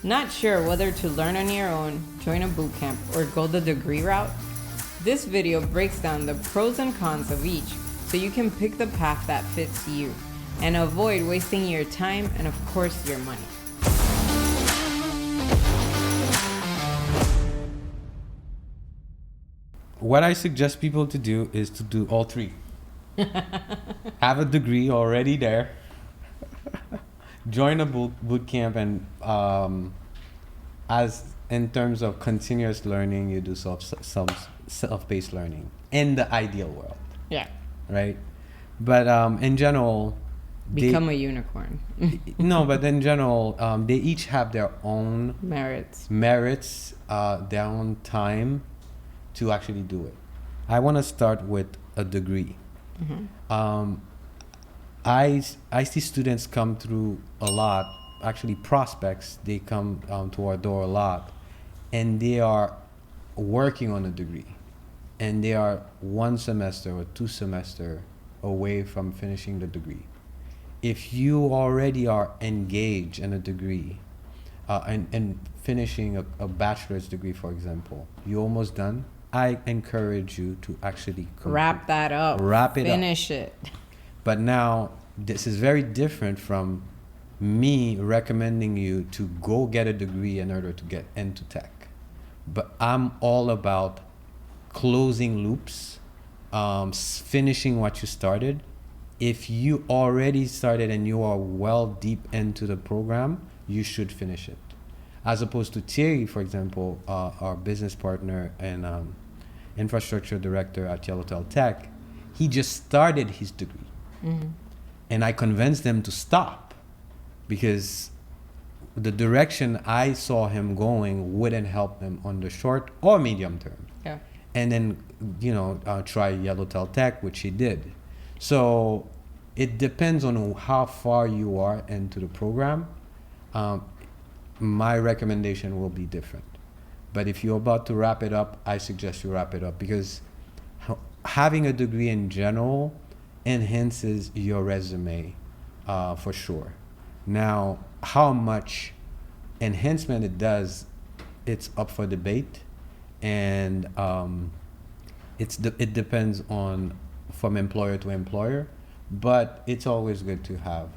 Not sure whether to learn on your own, join a bootcamp, or go the degree route? This video breaks down the pros and cons of each so you can pick the path that fits you and avoid wasting your time and, of course, your money. What I suggest people to do is to do all three. Have a degree already there. Join a boot camp, and as in terms of continuous learning, you do self-paced learning in the ideal world, Yeah. right? But in general, Become a unicorn. no, but in general, they each have their own Merits. their own time to actually do it. I want to start with a degree. I see students come through a lot, actually prospects, they come to our door a lot, and they are working on a degree, and they are 1 semester or 2 semester away from finishing the degree. If you already are engaged in a degree, and finishing a bachelor's degree, for example, you almost done, I encourage you to actually Wrap that up. Wrap it up. Finish it. But now, this is very different from me recommending you to go get a degree in order to get into tech. But I'm all about closing loops, finishing what you started. If you already started and you are well deep into the program, you should finish it. As opposed to Thierry, for example, our business partner and infrastructure director at Yellowtail Tech, he just started his degree. And I convinced them to stop because the direction I saw him going wouldn't help them on the short or medium term. Yeah. And then, try Yellowtail Tech, which he did. So it depends on how far you are into the program. My recommendation will be different. But if you're about to wrap it up, I suggest you wrap it up because having a degree in general enhances your resume for sure. Now, how much enhancement it does, it's up for debate, and it depends on from employer to employer, but it's always good to have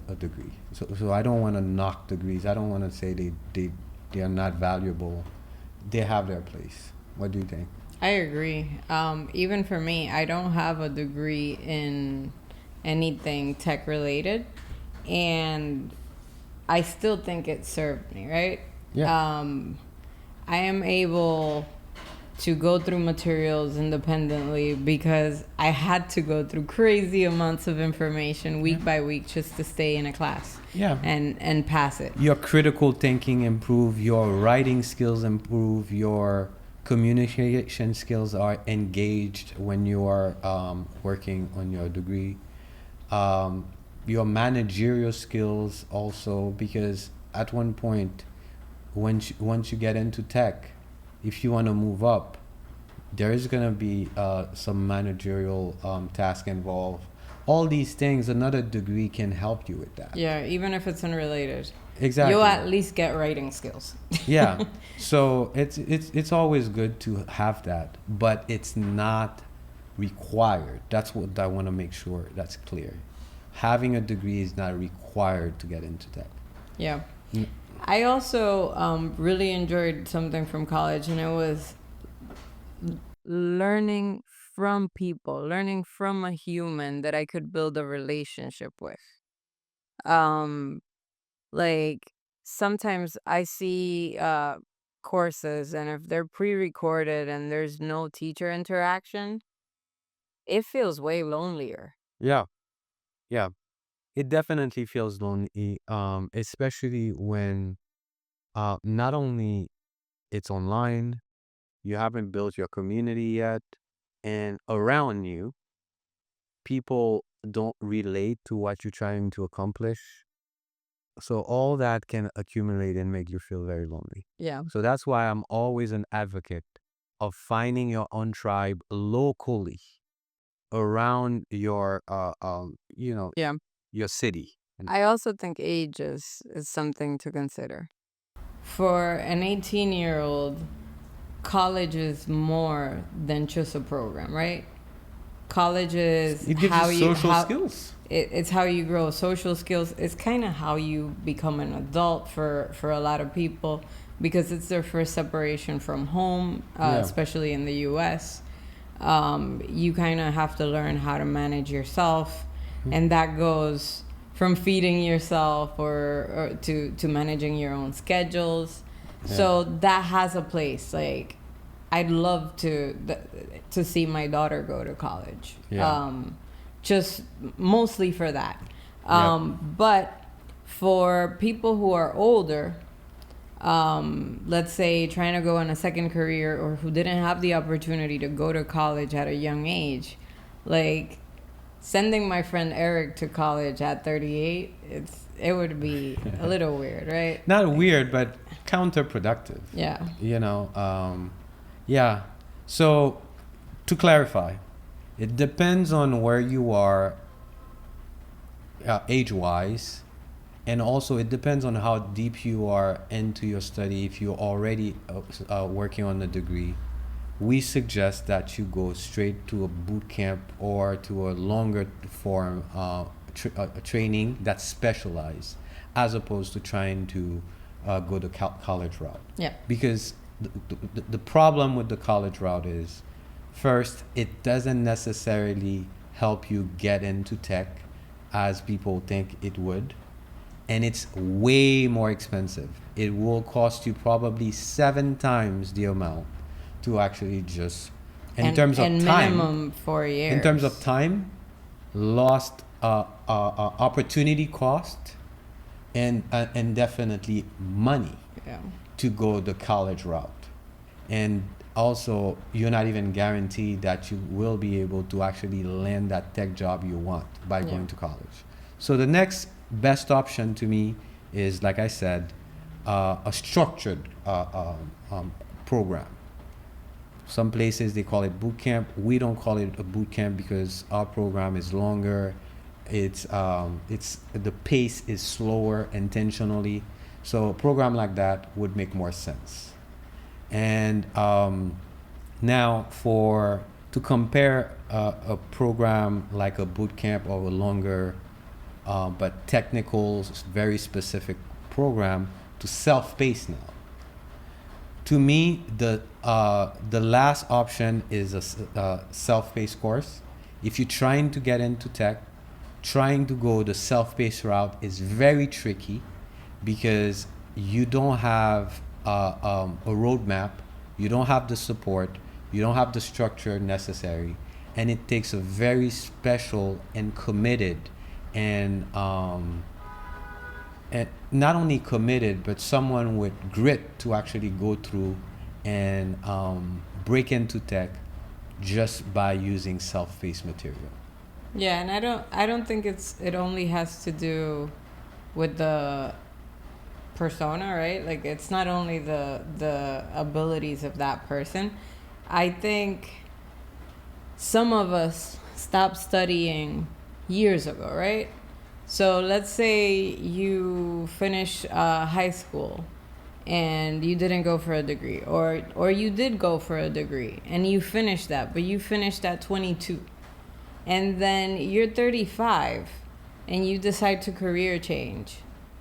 a degree. So I don't want to knock degrees. I don't want to say they are not valuable. They have their place. What do you think? I agree. Even for me, I don't have a degree in anything tech related, and I still think it served me, right? Yeah. I am able to go through materials independently because I had to go through crazy amounts of information week by week just to stay in a class. Yeah. And pass it. Your critical thinking improve, your writing skills improve, your communication skills are engaged when you are working on your degree. Your managerial skills also, because at one point, once you get into tech, if you want to move up, there is going to be some managerial task involved. All these things, another degree can help you with that. Yeah, even if it's unrelated. Exactly. You'll at least get writing skills. Yeah. So it's always good to have that, but it's not required. That's what I want to make sure that's clear. Having a degree is not required to get into tech. Yeah. I also really enjoyed something from college, and it was learning from people, learning from a human that I could build a relationship with. Um, like sometimes I see courses, and if they're pre-recorded and there's no teacher interaction, it feels way lonelier. Yeah. Yeah. It definitely feels lonely, especially when not only it's online, you haven't built your community yet, and around you, people don't relate to what you're trying to accomplish. So all that can accumulate and make you feel very lonely. Yeah. So that's why I'm always an advocate of finding your own tribe locally around your Yeah. your city. I also think age is something to consider. for an 18-year-old, college is more than just a program, right? College is It gives you social how skills. it's how you grow social skills. It's kind of how you become an adult for a lot of people, because it's their first separation from home, Yeah. especially in the U.S. You kind of have to learn how to manage yourself, and that goes from feeding yourself or to managing your own schedules. Yeah. So that has a place. Like, I'd love to see my daughter go to college. Yeah. Just mostly for that. Yep. But for people who are older, let's say trying to go on a second career, or who didn't have the opportunity to go to college at a young age, like sending my friend Eric to college at 38, it would be a little weird, right? Not weird, but counterproductive. Yeah. Yeah. So, to clarify, it depends on where you are age-wise, and also it depends on how deep you are into your study. If you're already working on a degree, we suggest that you go straight to a boot camp or to a longer form training that's specialized, as opposed to trying to go the college route. Yeah. Because the problem with the college route is, first, it doesn't necessarily help you get into tech as people think it would. And it's way more expensive. It will cost you probably 7 times the amount to actually just, and in terms of time, minimum 4 years. in terms of time, lost opportunity cost, and definitely money Yeah. to go the college route. And also, you're not even guaranteed that you will be able to actually land that tech job you want by going to college. So the next best option to me is, like I said, a structured program. Some places they call it boot camp. We don't call it a boot camp because our program is longer. It's the pace is slower intentionally. So a program like that would make more sense. And now, to compare a program like a boot camp or a longer but technical, very specific program to self-paced now. To me, the last option is a self-paced course. If you're trying to get into tech, trying to go the self-paced route is very tricky, because you don't have a roadmap, you don't have the support, you don't have the structure necessary, and it takes a very special and committed and not only committed, but someone with grit to actually go through and break into tech just by using self-paced material. Yeah, and I don't think it only has to do with the persona, right? Like, it's not only the abilities of that person. I think some of us stopped studying years ago, right? So let's say you finish high school and you didn't go for a degree, or you did go for a degree and you finished that, but you finished at 22. And then you're 35 and you decide to career change.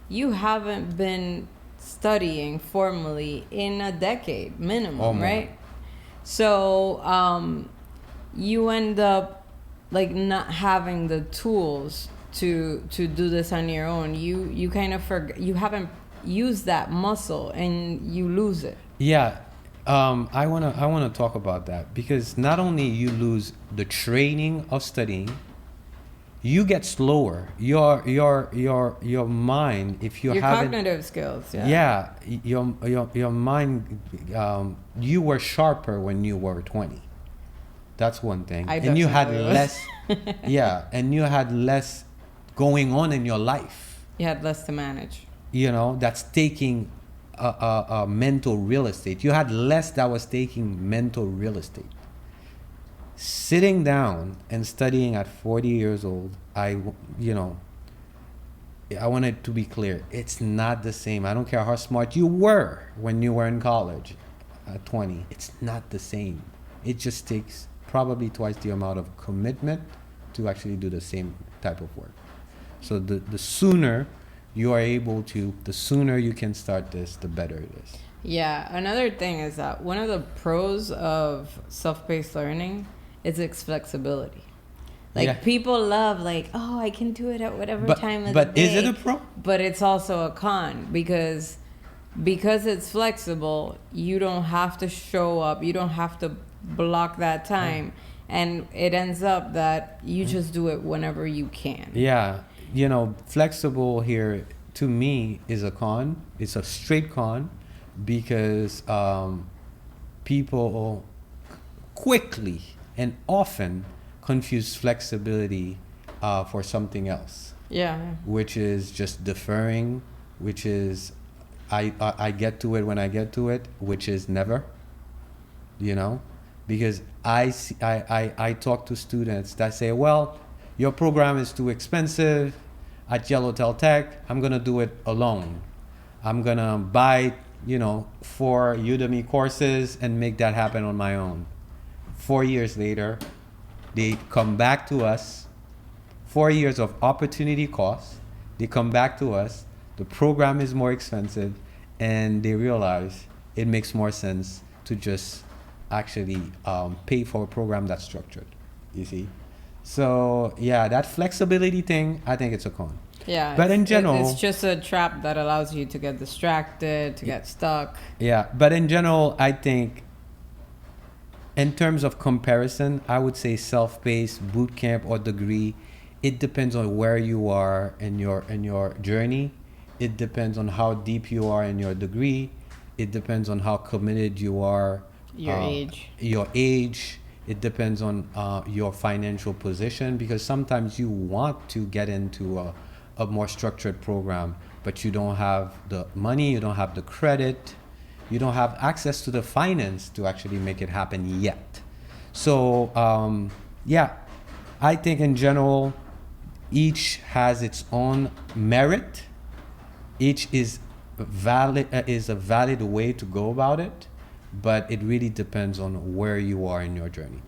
You haven't been studying formally in a decade minimum, right? So you end up like not having the tools to do this on your own. You kind of you haven't used that muscle and you lose it. Yeah. I wanna talk about that, because not only you lose the training of studying, you get slower. Your mind, if you Your haven't, cognitive skills, your mind, you were sharper when you were 20. That's one thing. And you had less and you had less going on in your life. You had less to manage. That's taking a mental real estate. You had less that was taking mental real estate. Sitting down and studying at 40 years old, I want it to be clear. It's not the same. I don't care how smart you were when you were in college at 20. It's not the same. It just takes probably twice the amount of commitment to actually do the same type of work. So the sooner you are able to, the sooner you can start this, the better it is. Yeah, another thing is that one of the pros of self-paced learning is its flexibility. Like, Yeah. people love, like, oh, I can do it at whatever time of the But day. is it a pro? But it's also a con because it's flexible, you don't have to show up, you don't have to block that time, and it ends up that you just do it whenever you can. Yeah, flexible here to me is a con. It's a straight con because people quickly and often confuse flexibility for something else, Yeah. which is just deferring, which is I get to it when I get to it, which is never, because I talk to students that say, well, your program is too expensive at Yellowtail Tech. I'm gonna do it alone. I'm gonna buy 4 Udemy courses and make that happen on my own. 4 years later, they come back to us. 4 years of opportunity cost. They come back to us. The program is more expensive, and they realize it makes more sense to just actually pay for a program that's structured. You see? So yeah, that flexibility thing, I think it's a con. Yeah. But in general, it's just a trap that allows you to get distracted, to get stuck. yeah. But in general, I think in terms of comparison, I would say self-paced, bootcamp, or degree. It depends on where you are in your journey. It depends on how deep you are in your degree. It depends on how committed you are. Your age. Your age. It depends on your financial position, because sometimes you want to get into a more structured program, but you don't have the money, you don't have the credit, you don't have access to the finance to actually make it happen yet. So yeah, I think in general, each has its own merit. Each is a valid way to go about it, but it really depends on where you are in your journey.